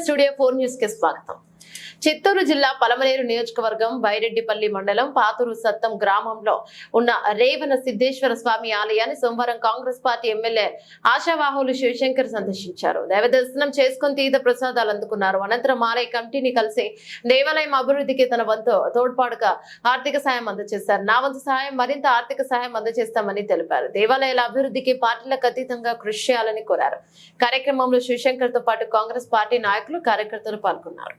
Studio 4 news కి స్వాగతం. చిత్తూరు జిల్లా పలమనేరు నియోజకవర్గం వైరెడ్డిపల్లి మండలం పాతూరు సత్తం గ్రామంలో ఉన్న రేవణ సిద్ధేశ్వర స్వామి ఆలయాన్ని సోమవారం కాంగ్రెస్ పార్టీ ఎమ్మెల్యే ఆశావాహులు శివశంకర్ సందర్శించారు. దైవ దర్శనం చేసుకుని తీర్థ ప్రసాదాలు అందుకున్నారు. అనంతరం ఆలయ కమిటీని కలిసి దేవాలయం అభివృద్ధికి తన వంతు తోడ్పాటుగా ఆర్థిక సాయం అందజేశారు. నా వంతు సహాయం మరింత ఆర్థిక సాయం అందజేస్తామని తెలిపారు. దేవాలయాల అభివృద్ధికి పార్టీలకు అతీతంగా కృషి చేయాలని కోరారు. కార్యక్రమంలో శివశంకర్ తో పాటు కాంగ్రెస్ పార్టీ నాయకులు కార్యకర్తలు పాల్గొన్నారు.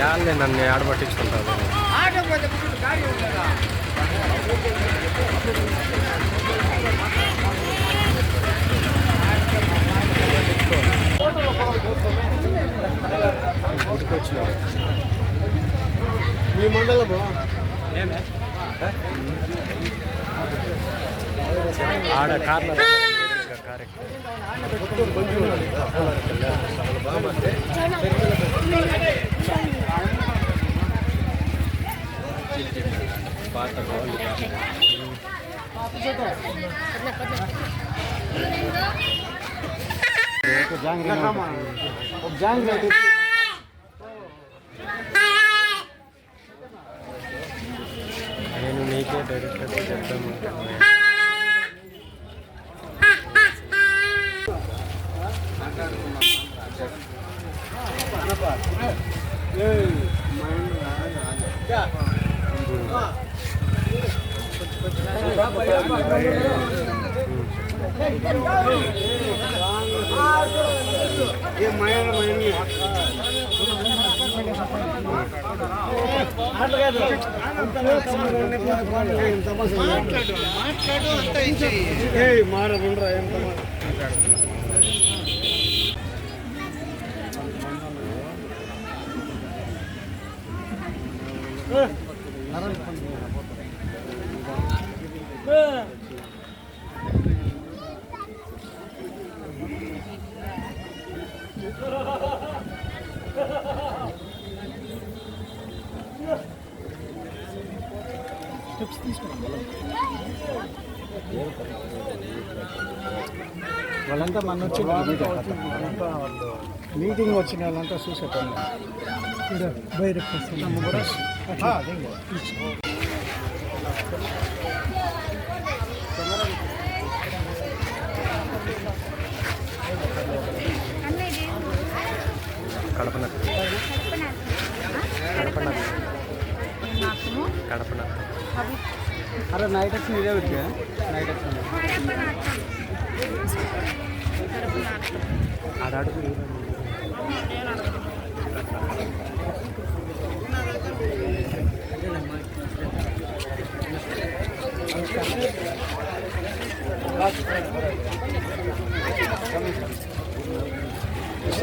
యాళ్ళే నన్ను ఆడబట్టించుకుంటాను. మీ మండలము ఆడ కార్ల నేను నీకే డైరెక్ట్గా చెప్తాము. మారరా ఎంత వాళ్ళంతా మన వచ్చి మీటింగ్ వచ్చిన వాళ్ళంతా చూసేటాను. కడపన అరే నైట్ వచ్చి ఇదే వచ్చా నైట్ వచ్చి అడుగు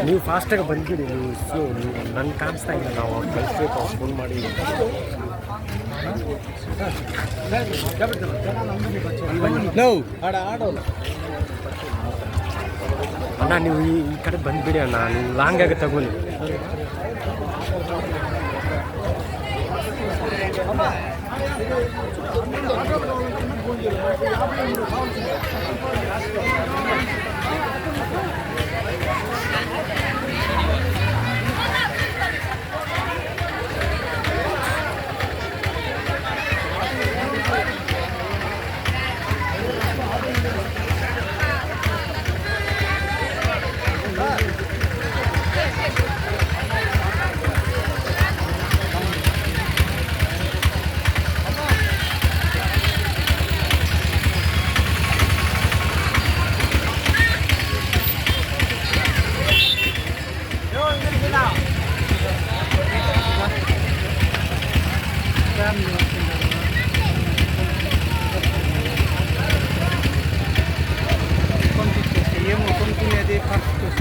ನೀವು ಫಾಸ್ಟಾಗಿ ಬಂದ್ಬಿಡಿ. ನೀವು ಸ್ಲೋ, ನೀವು ನನ್ನ ಕಾಣಿಸ್ತಾ ಇಲ್ಲ. ನಾವು ಅವ್ರು ಕಳಿಸ್ಬೇಕು, ಅವ್ರು ಫೋನ್ ಮಾಡಿ. ಅಣ್ಣ ನೀವು ಈ ಕಡೆ ಬಂದುಬಿಡಿ ಅಣ್ಣ. ನೀವು ಲಾಂಗ್ ಆಗಿ ತಗೊಳ್ಳಿ.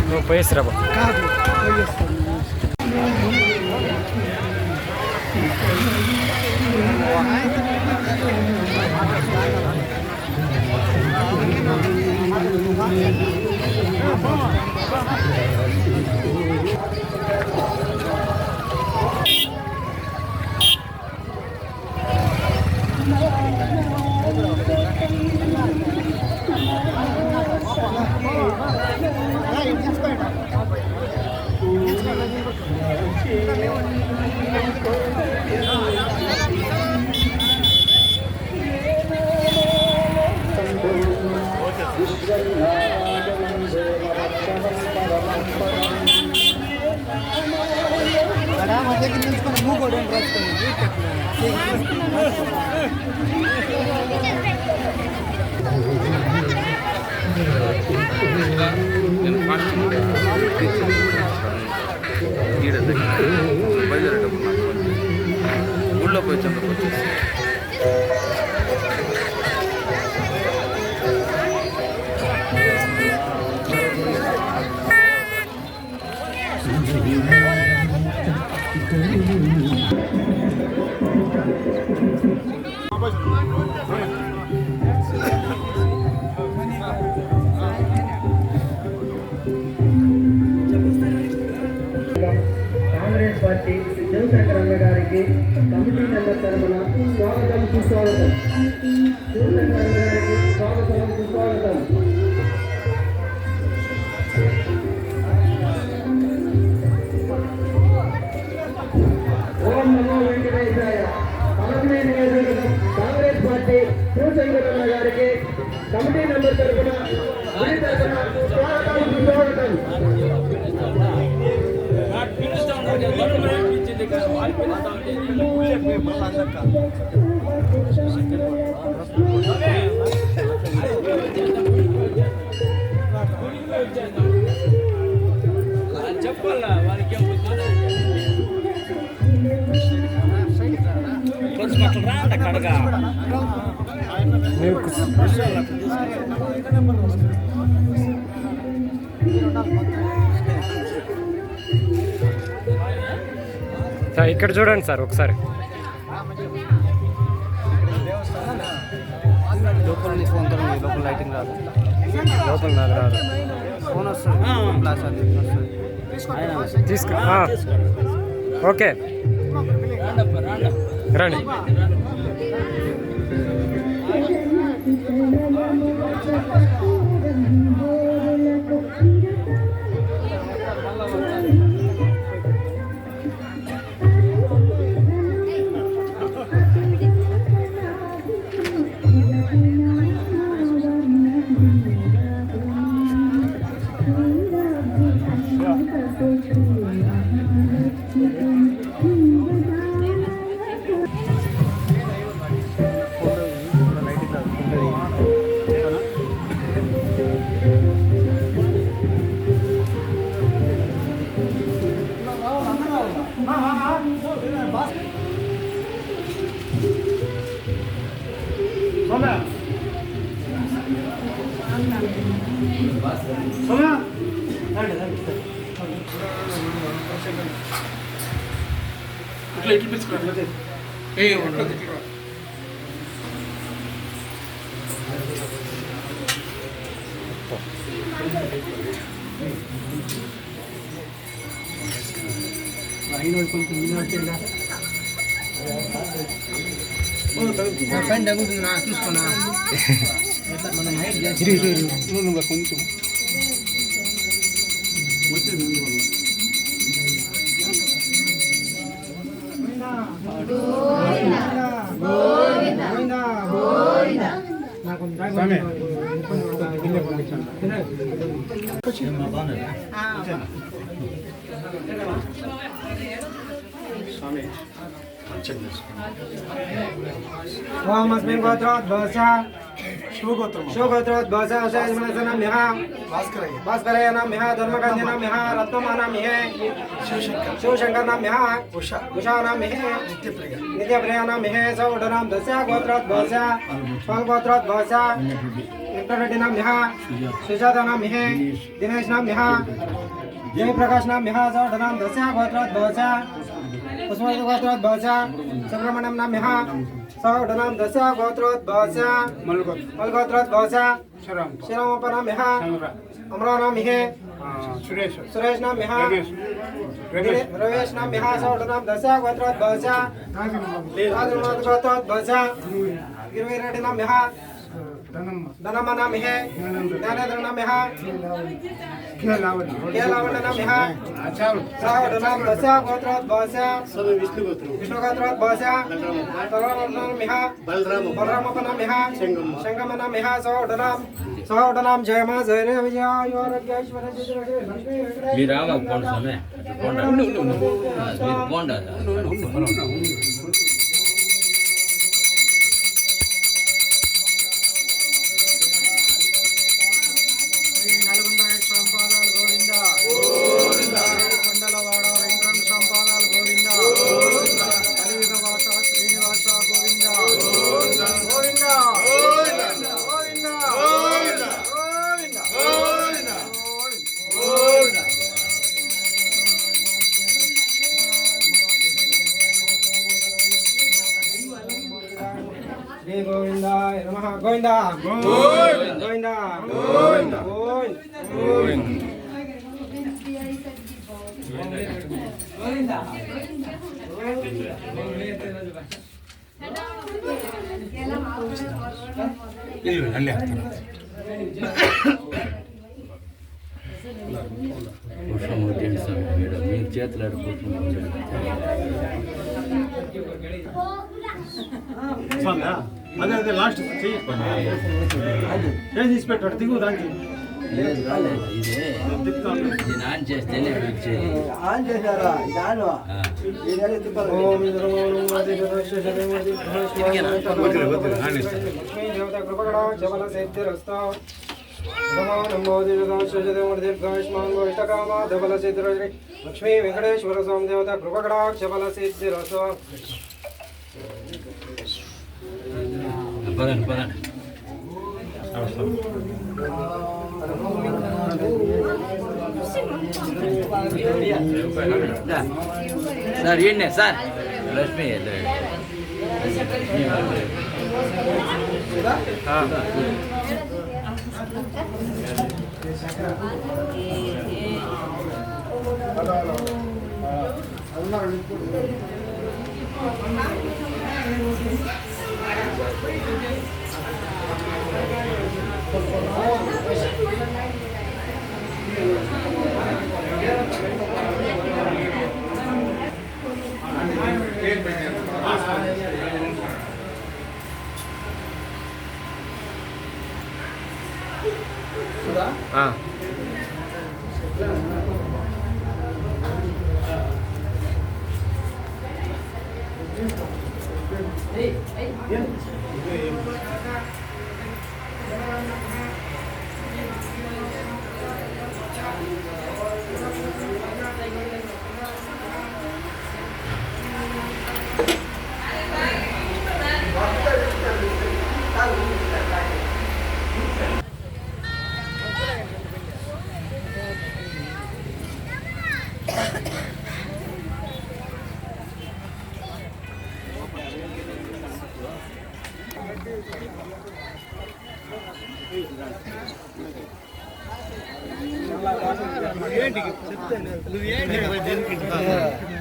Não conheço, Não conheço. నేను ఫాస్ట్ బయలుదేరేటప్పుడు ఊళ్ళో పోయి చంద్రకు వచ్చేసి కాంగ్రెస్ పార్టీ శివశంకరన్న గారికి కమిటీ మెంబర్ తరఫున స్వాగతం సుస్వాగతం. శివశంకరన్న గారికి స్వాగతం సుస్వాగతం. ఓం నమో వెంకటేశాయ. పదకొండు నియోజకవర్గం కాంగ్రెస్ పార్టీ శివశంకరన్న గారికి కమిటీ మెంబర్ తరఫున స్వాగతం సుస్వాగతం. చెప్పాలా వారికి కడగా ఇక్కడ చూడండి సార్ ఒకసారి. లోపల నుంచి ఫోన్ తరండి, లోపల లైటింగ్ రాదు, లోపల నాకు రాదు. ఫోన్ వస్తుంది, ఫ్లాష్ అది వస్తుంది. తీసుకు ఓకే రండి. ఇట్లా పిలుచుకోండి. పైన తగ్గుతుంది నా చూసుకున్నా కొంచెం वामस्मिन् गोत्रोद् भवसा शिवगोत्रोद् भवसा अशयजमनसनम्यः भास्करयनम्यः धर्मकान्यनम्यः रत्नमानम्यः शिवशङ्करनम्यः उषानम्यः नित्यप्रियनम्यः सौडनां दस्या गोत्रोद् भवसा फलगोत्रोद् भवसा विप्ररेड्डिनम्यः सुजातानम्यः दिनेशनम्यः जयप्रकाशनम्यः सौडनां दस्या गोत्रोद् भवसा पुष्पगोत्रोद् भवसा सुब्रह्मण्यम नमः सौडनाम दश गोत्रोद्भवस्य मलगोत्रोद्भवस्य शिरोपनमः अमरानमः सुरेश नमः रवेश नमः सौडनाम दश गोत्रोद्भवस्य गोत्रोद्भवस्य गिरिवीरेड्डी नमः धनम नमः ज्ञानेन्द्र नमः केलावण्य नमः सौडनाम दश गोत्रोद्भवस्य विष्णु गोत्रोद्भवस्य नमः बलरामपनमः संगम नमः सौडनाम जयम जय विजयायोरज्ञैश्वर्य మీరు రావాలి పోండి స్వామి పోండి श्री गोविंदाय नमः गोविंदा गोविंदा गोविंदा పుష్పం వచ్చేయండి స్వామి మీరు మీ చేతులు పుష్పం వచ్చేయండి అదే అదే లాస్ట్ చెయ్యి ఏం తీసి పెట్టాడు దిగు దానికి లేదు రాలేదు ఇదే దీన్ని ఆన్ చేస్తేనే వచ్చేది ఆన్ చేశారా ఇది ఆన్ ఓం ఇంద్రమోది లక్ష్మీ దేవత కృపగణ చబల సిద్ధిరస్తా నమో నమో దీర్ఘాయుష్మాన్ గోష్టకామా ధబల సిద్ధిరశ్రీ లక్ష్మీ వెంకటేశ్వర స్వామి దేవత కృపగణ చబల సిద్ధిరస్తా పదండి పదండి సార్ ఏంటి సార్ లక్ష్మి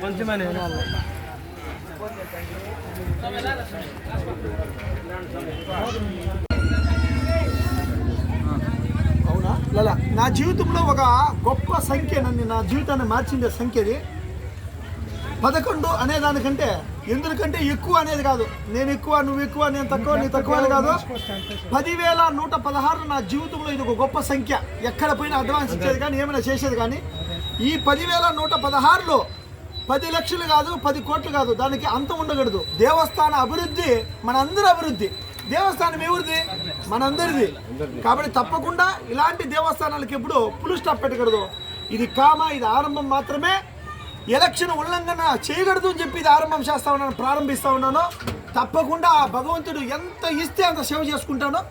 కొంచెమని అవునా లలా నా జీవితంలో ఒక గొప్ప సంఖ్య నన్ను నా జీవితాన్ని మార్చిందే సంఖ్యది 11 అనేదానికంటే ఎందుకంటే ఎక్కువ అనేది కాదు. నేను ఎక్కువ నువ్వు ఎక్కువ నేను తక్కువ నీ తక్కువ అని కాదు. 10,116 నా జీవితంలో ఇది ఒక గొప్ప సంఖ్య. ఎక్కడ పోయినా అడ్వాన్స్ ఇచ్చేది కానీ ఏమైనా చేసేది కానీ ఈ 10,116లో 10 లక్షలు కాదు 10 కోట్లు కాదు, దానికి అంతం ఉండకూడదు. దేవస్థాన అభివృద్ధి మనందరి అభివృద్ధి, దేవస్థానం ఎవరిది? మనందరిది. కాబట్టి తప్పకుండా ఇలాంటి దేవస్థానాలకు ఎప్పుడు ఫుల్ స్టాప్ పెట్టకూడదు. ఇది ఇది ఆరంభం మాత్రమే. ఎలక్షన్ ఉల్లంఘన చేయకూడదు అని చెప్పి ఇది ఆరంభం చేస్తా ఉన్నాను, ప్రారంభిస్తూ ఉన్నాను. తప్పకుండా ఆ భగవంతుడు ఎంత ఇస్తే అంత సేవ చేసుకుంటాను.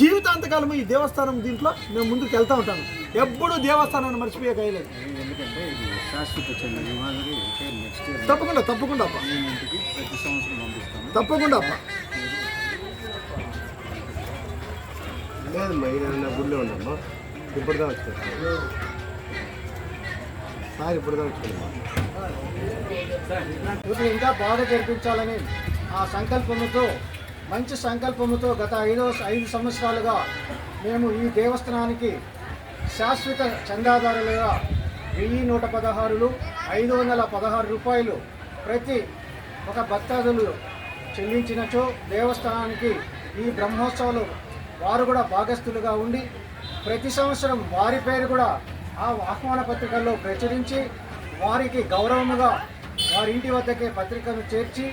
జీవితాంతకాలం ఈ దేవస్థానం దీంట్లో నేను ముందుకు వెళ్తూ ఉంటాను. ఎప్పుడు దేవస్థానాన్ని మర్చిపోయే కయ్యలేదు. శాశ్వత చెందిన మాదిరి నెక్స్ట్ ఇయర్ తప్పకుండా తప్పకుండా అప్ప, మీ ఇంటికి ప్రతి సంవత్సరం పంపిస్తాము. తప్పకుండా అప్ప. లేదమ్మా, ఈయన గుడిలో ఉన్నామ్మా. ఇప్పుడుదా వచ్చారు సార్, ఇప్పుడుదా వచ్చాడమ్మా. వీటిని ఇంకా బాగా జరిపించాలని ఆ సంకల్పముతో, మంచి సంకల్పముతో గత 5 సంవత్సరాలుగా మేము ఈ దేవస్థానానికి శాశ్వత చందాదారులుగా 1116 516 రూపాయలు ప్రతి ఒక భక్తాదులు చెల్లించినచో దేవస్థానానికి ఈ బ్రహ్మోత్సవాలు వారు కూడా భాగస్థులుగా ఉండి ప్రతి సంవత్సరం వారి పేరు కూడా ఆ ఆహ్వాన పత్రికల్లో ప్రచురించి వారికి గౌరవముగా వారి ఇంటి వద్దకే పత్రికను చేర్చి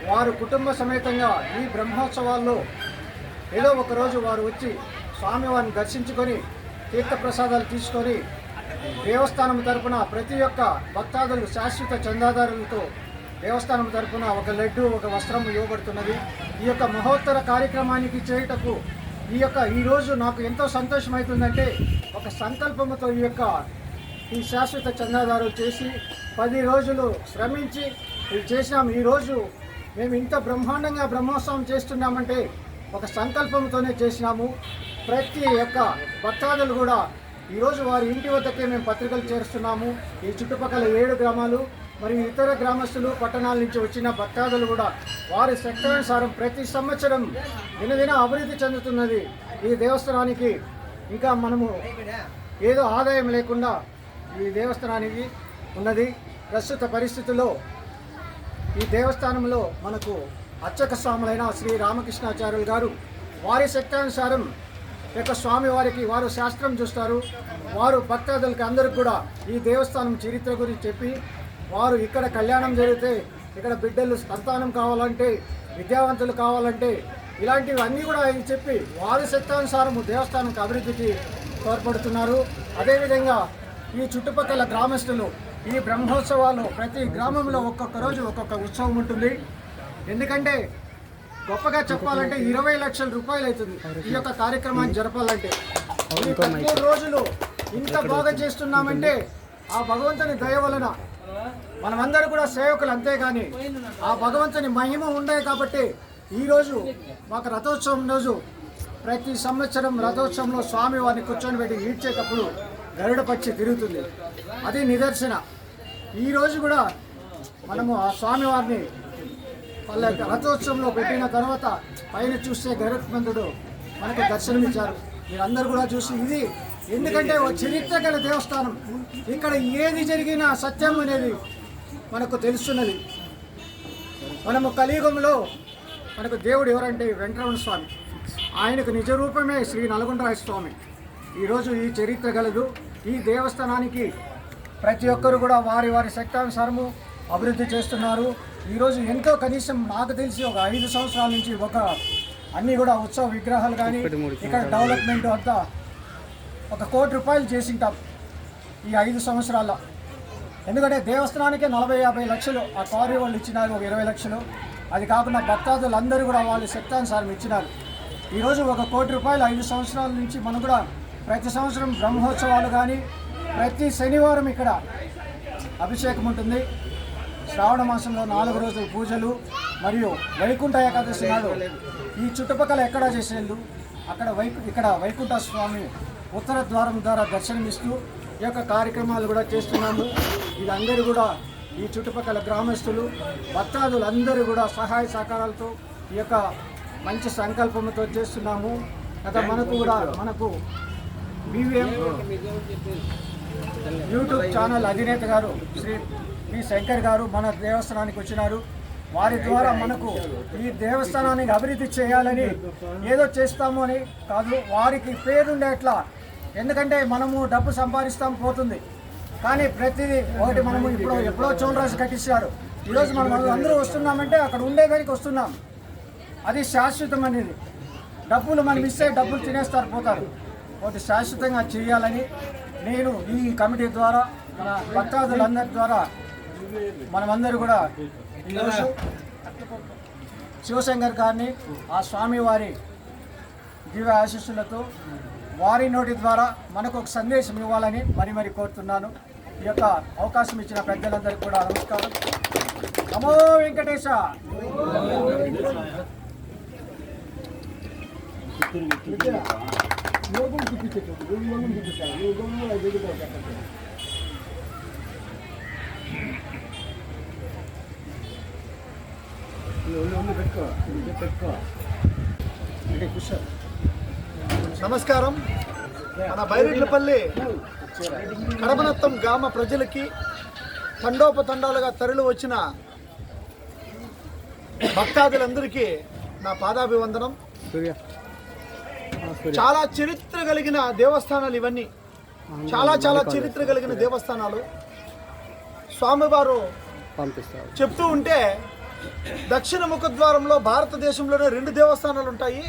వారు కుటుంబ సమేతంగా ఈ బ్రహ్మోత్సవాల్లో ఏదో ఒకరోజు వారు వచ్చి స్వామివారిని దర్శించుకొని తీర్థప్రసాదాలు తీసుకొని దేవస్థానం తరపున ప్రతి ఒక్క భక్తాదులు శాశ్వత చందాదారులతో దేవస్థానం తరపున ఒక లడ్డు, ఒక వస్త్రం ఇవ్వబడుతున్నది. ఈ యొక్క మహోత్తర కార్యక్రమానికి చేయుటకు ఈరోజు నాకు ఎంతో సంతోషమవుతుందంటే ఒక సంకల్పంతో ఈ శాశ్వత చందాదారులు చేసి 10 రోజులు శ్రమించి ఇది చేసినాం. ఈరోజు మేము ఇంత బ్రహ్మాండంగా బ్రహ్మోత్సవం చేస్తున్నామంటే ఒక సంకల్పంతోనే చేసినాము. ప్రతి ఒక్క భక్తాదులు కూడా ఈరోజు వారి ఇంటి వద్దకే మేము పత్రికలు చేరుస్తున్నాము. ఈ చుట్టుపక్కల 7 గ్రామాలు మరియు ఇతర గ్రామస్తులు పట్టణాల నుంచి వచ్చిన భక్తాదులు కూడా వారి శక్తానుసారం ప్రతి సంవత్సరం దినదిన అభివృద్ధి చెందుతున్నది. ఈ దేవస్థానానికి ఇంకా మనము ఏదో ఆదాయం లేకుండా ఈ దేవస్థానానికి ఉన్నది. ప్రస్తుత పరిస్థితుల్లో ఈ దేవస్థానంలో మనకు అర్చక స్వాములైన శ్రీ రామకృష్ణాచార్యులు గారు వారి శక్తానుసారం యొక్క స్వామి వారికి వారు శాస్త్రం చూస్తారు. వారు భక్తాదులకి అందరికీ కూడా ఈ దేవస్థానం చరిత్ర గురించి చెప్పి వారు ఇక్కడ కళ్యాణం జరిగితే ఇక్కడ బిడ్డలు సంతానం కావాలంటే, విద్యావంతులు కావాలంటే ఇలాంటివి అన్నీ కూడా ఆయన చెప్పి వారి శక్తానుసారము దేవస్థానానికి అభివృద్ధికి తోడ్పడుతున్నారు. అదేవిధంగా ఈ చుట్టుపక్కల గ్రామస్తులు ఈ బ్రహ్మోత్సవాలు ప్రతి గ్రామంలో ఒక్కొక్క రోజు ఒక్కొక్క ఉత్సవం ఉంటుంది. ఎందుకంటే గొప్పగా చెప్పాలంటే 20 లక్షల రూపాయలు అవుతుంది ఈ యొక్క కార్యక్రమాన్ని జరపాలంటే. ఈ 13 రోజులు ఇంత బాగా చేస్తున్నామంటే ఆ భగవంతుని దయ వలన మనమందరూ కూడా సేవకులు, అంతేగాని ఆ భగవంతుని మహిమ ఉండే కాబట్టి ఈరోజు మాకు రథోత్సవం రోజు ప్రతి సంవత్సరం రథోత్సవంలో స్వామి వారిని కూర్చొని పెట్టి ఈడ్చేటప్పుడు గరుడ పక్షి తిరుగుతుంది. అది నిదర్శన. ఈరోజు కూడా మనము ఆ స్వామివారిని వాళ్ళ రథోత్సవంలో పెట్టిన తర్వాత పైన చూస్తే గరుత్మంతుడు మనకు దర్శనమిచ్చారు. మీరందరూ కూడా చూసి ఇది ఎందుకంటే ఒక చరిత్ర గల దేవస్థానం. ఇక్కడ ఏది జరిగినా సత్యం అనేది మనకు తెలుస్తున్నది. మనము కలియుగంలో మనకు దేవుడు ఎవరంటే వెంకటరమణ స్వామి, ఆయనకు నిజ రూపమే శ్రీ నల్గొండరాయ స్వామి. ఈరోజు ఈ చరిత్ర గలదు. ఈ దేవస్థానానికి ప్రతి ఒక్కరు కూడా వారి వారి శక్తానుసారము అభివృద్ధి చేస్తున్నారు. ఈరోజు ఎంతో కనీసం నాకు తెలిసి ఒక 5 సంవత్సరాల నుంచి అన్నీ కూడా ఉత్సవ విగ్రహాలు కానీ ఇక్కడ డెవలప్మెంట్ అంతా 1 కోటి రూపాయలు చేసింటాం ఈ 5 సంవత్సరాల్లో. ఎందుకంటే దేవస్థానానికే 40-50 లక్షలు ఆ కారు వాళ్ళు ఇచ్చినారు, ఒక 20 లక్షలు. అది కాకుండా భక్తాదులు అందరూ కూడా వాళ్ళు శక్తానుసారం ఇచ్చినారు. ఈరోజు 1 కోటి రూపాయలు 5 సంవత్సరాల నుంచి మనం కూడా ప్రతి సంవత్సరం బ్రహ్మోత్సవాలు కానీ ప్రతి శనివారం ఇక్కడ అభిషేకం ఉంటుంది. శ్రావణ మాసంలో 4 రోజులు పూజలు మరియు వైకుంఠ ఏకాదశి నాడు ఈ చుట్టుపక్కల ఎక్కడ చేసేళ్ళు అక్కడ ఇక్కడ వైకుంఠ స్వామి ఉత్తర ద్వారం ద్వారా దర్శనమిస్తూ ఈ యొక్క కార్యక్రమాలు కూడా చేస్తున్నాము. వీళ్ళందరూ కూడా ఈ చుట్టుపక్కల గ్రామస్తులు భక్తాదులు అందరూ కూడా సహాయ సహకారాలతో ఈ యొక్క మంచి సంకల్పంతో చేస్తున్నాము. కదా మనకు BVM యూట్యూబ్ ఛానల్ అధినేత గారు శ్రీ పి శంకర్ గారు మన దేవస్థానానికి వచ్చినారు. వారి ద్వారా మనకు ఈ దేవస్థానాన్ని అభివృద్ధి చేయాలని ఏదో చేస్తాము అని కాదు, వారికి పేరుండేట్లా. ఎందుకంటే మనము డబ్బు సంపాదిస్తాం పోతుంది, కానీ ప్రతిదీ ఒకటి మనము ఎప్పుడో చోళరాజు కట్టించారు. ఈరోజు మనం అందరూ వస్తున్నామంటే అక్కడ ఉండేదానికి వస్తున్నాం. అది శాశ్వతం అనేది. డబ్బులు మనం ఇస్తే డబ్బులు తినేస్తారు, పోతారు. ఒకటి శాశ్వతంగా చేయాలని నేను ఈ కమిటీ ద్వారా మన భక్తాదులందరి ద్వారా మనమందరూ కూడా ఈరోజు శివశంకర్ గారిని ఆ స్వామివారి దివ్య ఆశీస్సులతో వారి నోటి ద్వారా మనకు ఒక సందేశం ఇవ్వాలని మరి కోరుతున్నాను. ఈ యొక్క అవకాశం ఇచ్చిన పెద్దలందరికీ కూడా నమస్కారం. నమో వెంకటేశ. నమస్కారం. మన బైరెడ్లపల్లి కడపనత్తం గ్రామ ప్రజలకి తండోపతండాలుగా తరలి వచ్చిన భక్తాదులందరికీ నా పాదాభివందనం. చాలా చరిత్ర కలిగిన దేవస్థానాలు ఇవన్నీ, చాలా చరిత్ర కలిగిన దేవస్థానాలు. స్వామివారు చెప్తూ ఉంటే దక్షిణ ముఖద్వారంలో భారతదేశంలోనే 2 దేవస్థానాలు ఉంటాయి,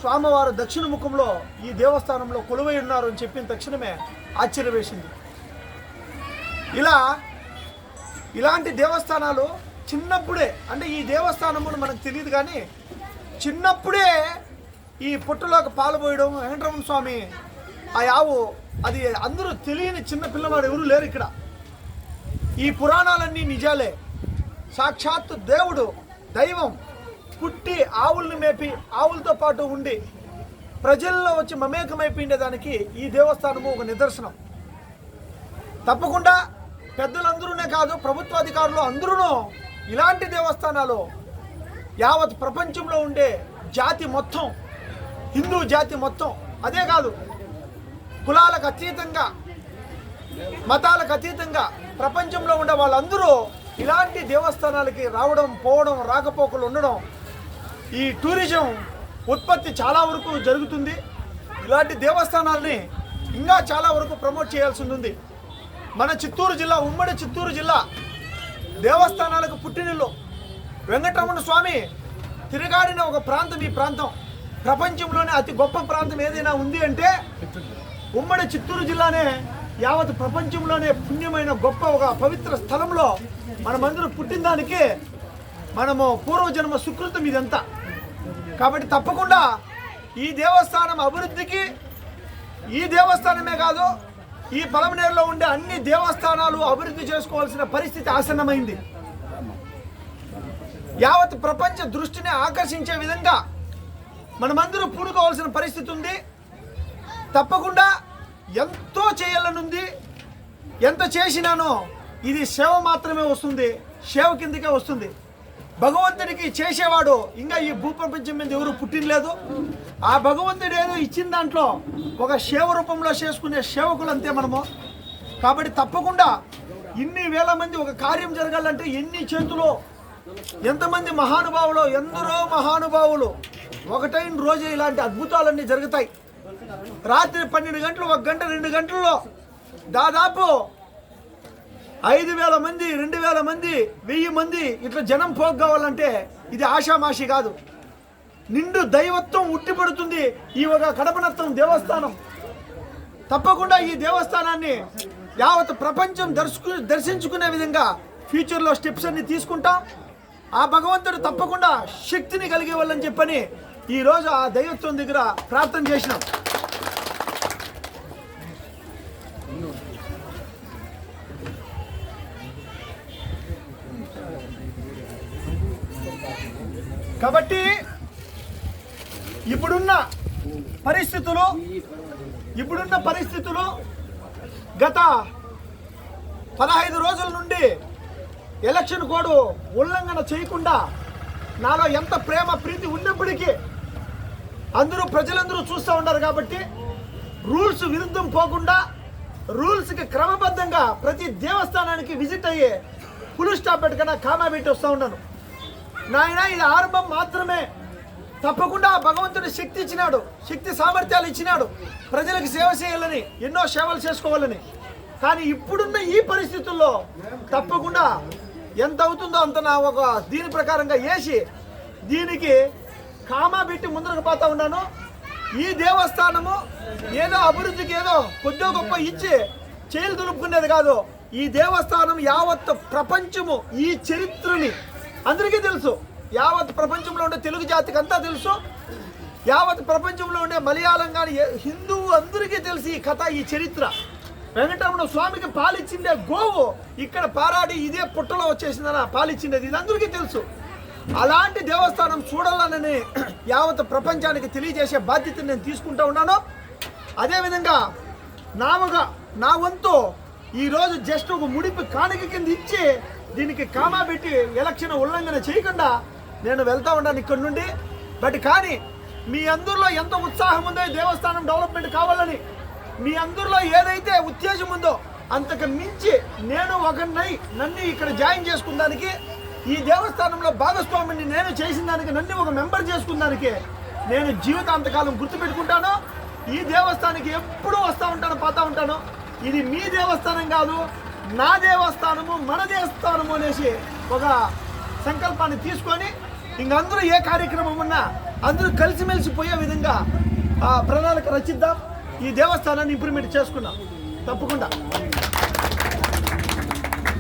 స్వామివారు దక్షిణ ముఖంలో ఈ దేవస్థానంలో కొలువై ఉన్నారు అని చెప్పిన తక్షణమే ఆశ్చర్య వేసింది. ఇలాంటి దేవస్థానాలు చిన్నప్పుడే, అంటే ఈ దేవస్థానము మనకు తెలియదు కానీ చిన్నప్పుడే ఈ పుట్టలోకి పాల్పోయడం, వెంకటరమణ స్వామి ఆ యావు, అది అందరూ తెలియని చిన్న పిల్లవాడు ఎవరు లేరు ఇక్కడ. ఈ పురాణాలన్నీ నిజాలే. సాక్షాత్తు దేవుడు, దైవం పుట్టి ఆవుల్ని మేపి ఆవులతో పాటు ఉండి ప్రజల్లో వచ్చి మమేకమైపోయిండేదానికి ఈ దేవస్థానము ఒక నిదర్శనం. తప్పకుండా పెద్దలందరూనే కాదు, ప్రభుత్వాధికారులు అందరూ ఇలాంటి దేవస్థానాలు యావత్ ప్రపంచంలో ఉండే జాతి మొత్తం, హిందూ జాతి మొత్తం, అదే కాదు కులాలకు అతీతంగా, మతాలకు అతీతంగా ప్రపంచంలో ఉండే వాళ్ళందరూ ఇలాంటి దేవస్థానాలకి రావడం, పోవడం, రాకపోకలు ఉండడం, ఈ టూరిజం ఉత్పత్తి చాలా వరకు జరుగుతుంది. ఇలాంటి దేవస్థానాలని ఇంకా చాలా వరకు ప్రమోట్ చేయాల్సి ఉంది. మన చిత్తూరు జిల్లా, ఉమ్మడి చిత్తూరు జిల్లా దేవస్థానాలకు పుట్టినిల్లు. వెంకటరమణ స్వామి తిరగాడిన ఒక ప్రాంతం ఈ ప్రాంతం. ప్రపంచంలోనే అతి గొప్ప ప్రాంతం ఏదైనా ఉంది అంటే ఉమ్మడి చిత్తూరు జిల్లానే. యావత్ ప్రపంచంలోనే పుణ్యమైన గొప్ప ఒక పవిత్ర స్థలంలో మనమందరూ పుట్టిన దానికి మనము పూర్వజన్మ సుకృతం ఇదంతా. కాబట్టి తప్పకుండా ఈ దేవస్థానం అభివృద్ధికి, ఈ దేవస్థానమే కాదు ఈ పలమనేరులో ఉండే అన్ని దేవస్థానాలు అభివృద్ధి చేసుకోవాల్సిన పరిస్థితి ఆసన్నమైంది. యావత్ ప్రపంచ దృష్టిని ఆకర్షించే విధంగా మనమందరూ పూనుకోవాల్సిన పరిస్థితి ఉంది. తప్పకుండా ఎంతో చేయాలనుంది. ఎంత చేసినానో ఇది సేవ మాత్రమే వస్తుంది, సేవ కిందకే వస్తుంది. భగవంతుడికి చేసేవాడు ఇంకా ఈ భూప్రపంచం మీద ఎవరు పుట్టినలేదు. ఆ భగవంతుడు ఏదో ఇచ్చిన దాంట్లో ఒక సేవ రూపంలో చేసుకునే సేవకులు అంతే మనము. కాబట్టి తప్పకుండా ఇన్ని వేల మంది ఒక కార్యం జరగాలంటే ఎన్ని చేతులు, ఎంతమంది మహానుభావులు, ఎందరో మహానుభావులు ఒకటైన రోజే ఇలాంటి అద్భుతాలన్నీ జరుగుతాయి. రాత్రి 12 గంటలు, 1 గంట, 2 గంటల్లో దాదాపు 5,000 మంది, 2,000 మంది, 1000 మంది ఇట్లా జనం పోగు కావాలంటే ఇది ఆషామాషి కాదు. నిండు దైవత్వం ఉట్టిపడుతుంది ఈ ఒక కడపనత్తం దేవస్థానం. తప్పకుండా ఈ దేవస్థానాన్ని యావత్ ప్రపంచం దర్శించుకునే విధంగా ఫ్యూచర్లో స్టెప్స్ అన్ని తీసుకుంటాం. ఆ భగవంతుడు తప్పకుండా శక్తిని కలిగే వాళ్ళని చెప్పని ఈరోజు ఆ దైవత్వం దగ్గర ప్రార్థన చేసినాం. కాబట్టి ఇప్పుడున్న పరిస్థితులు గత 15 రోజుల నుండి ఎలక్షన్ కోడ్ ఉల్లంఘన చేయకుండా నాలో ఎంత ప్రేమ ప్రీతి ఉన్నప్పటికీ ప్రజలందరూ చూస్తూ ఉన్నారు. కాబట్టి రూల్స్ విరుద్ధం పోకుండా రూల్స్కి క్రమబద్ధంగా ప్రతి దేవస్థానానికి విజిట్ అయ్యి ఫుల్ స్టాప్ పెట్టకుండా కామా పెట్టి వస్తూ ఉన్నాను. నాయన ఇది ఆరంభం మాత్రమే. తప్పకుండా భగవంతుడు శక్తి ఇచ్చినాడు, శక్తి సామర్థ్యాలు ఇచ్చినాడు ప్రజలకు సేవ చేయాలని, ఎన్నో సేవలు చేసుకోవాలని. కానీ ఇప్పుడున్న ఈ పరిస్థితుల్లో తప్పకుండా ఎంత అవుతుందో అంత నా ఒక దీని ప్రకారంగా వేసి దీనికి కామా పెట్టి ముందరకు పోతా ఉన్నాను. ఈ దేవస్థానము ఏదో అభివృద్ధికి ఏదో కొద్దిగా గొప్ప ఇచ్చి చేలు దులుపుకునేది కాదు. ఈ దేవస్థానం యావత్ ప్రపంచము ఈ చరిత్రని అందరికీ తెలుసు. యావత్ ప్రపంచంలో ఉండే తెలుగు జాతికి అంతా తెలుసు. యావత్ ప్రపంచంలో ఉండే మలయాళం కానీ హిందూ అందరికీ తెలిసి ఈ కథ, ఈ చరిత్ర. వెంకటరమణ స్వామికి పాలిచ్చిందే గోవు ఇక్కడ పారాడి ఇదే పుట్టలో వచ్చేసిందన పాలిచ్చిండేది, ఇది అందరికీ తెలుసు. అలాంటి దేవస్థానం చూడాలనని యావత్ ప్రపంచానికి తెలియజేసే బాధ్యతను నేను తీసుకుంటూ ఉన్నాను. అదేవిధంగా నా వంతు ఈరోజు జస్ట్ ఒక ముడిపి కానుక కింద ఇచ్చి దీనికి కామా పెట్టి ఎలక్షన్ ఉల్లంఘన చేయకుండా నేను వెళ్తా ఉన్నాను ఇక్కడ నుండి. బట్ కానీ మీ అందరిలో ఎంత ఉత్సాహం ఉందో దేవస్థానం డెవలప్మెంట్ కావాలని, మీ అందరిలో ఏదైతే ఉత్తేజం ఉందో అంతకు మించి నేను నన్ను ఇక్కడ జాయిన్ చేసుకున్నానికి, ఈ దేవస్థానంలో భాగస్వామిని నేను చేసిన దానికి, నన్ను ఒక మెంబర్ చేసుకున్నానికి నేను జీవితాంతకాలం గుర్తుపెట్టుకుంటాను. ఈ దేవస్థానానికి ఎప్పుడూ వస్తూ ఉంటాను, పోతూ ఉంటాను. ఇది మీ దేవస్థానం కాదు, నా దేవస్థానము, మన దేవస్థానము అనేసి ఒక సంకల్పాన్ని తీసుకొని ఇంకందరూ ఏ కార్యక్రమం ఉన్నా అందరూ కలిసిమెలిసి పోయే విధంగా ప్రణాళిక రచిద్దాం. ఈ దేవస్థానాన్ని ఇంప్రూవ్మెంట్ చేసుకున్నాం తప్పకుండా.